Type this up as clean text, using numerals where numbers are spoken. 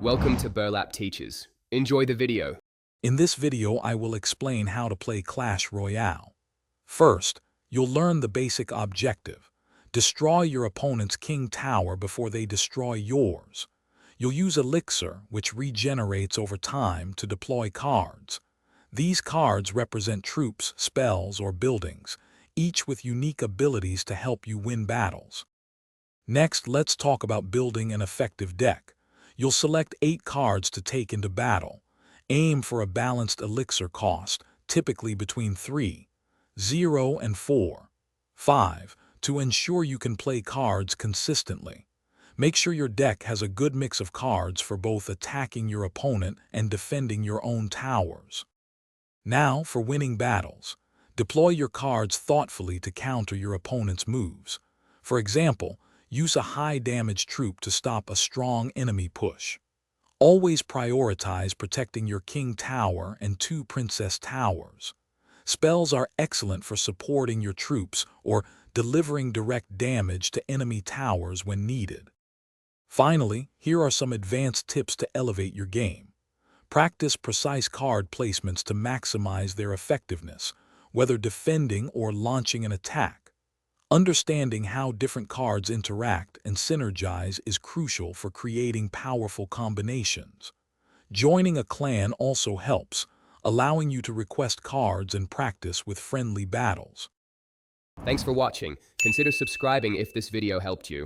Welcome to Burlap Teachers. Enjoy the video. In this video, I will explain how to play Clash Royale. First, you'll learn the basic objective. Destroy your opponent's king tower before they destroy yours. You'll use Elixir, which regenerates over time, to deploy cards. These cards represent troops, spells, or buildings, each with unique abilities to help you win battles. Next, let's talk about building an effective deck. You'll select 8 cards to take into battle. Aim for a balanced elixir cost, typically between 3, 0 and 4, 5, to ensure you can play cards consistently. Make sure your deck has a good mix of cards for both attacking your opponent and defending your own towers. Now for winning battles. Deploy your cards thoughtfully to counter your opponent's moves. For example, use a high-damage troop to stop a strong enemy push. Always prioritize protecting your king tower and 2 princess towers. Spells are excellent for supporting your troops or delivering direct damage to enemy towers when needed. Finally, here are some advanced tips to elevate your game. Practice precise card placements to maximize their effectiveness, whether defending or launching an attack. Understanding how different cards interact and synergize is crucial for creating powerful combinations. Joining a clan also helps, allowing you to request cards and practice with friendly battles. Thanks for watching. Consider subscribing if this video helped you.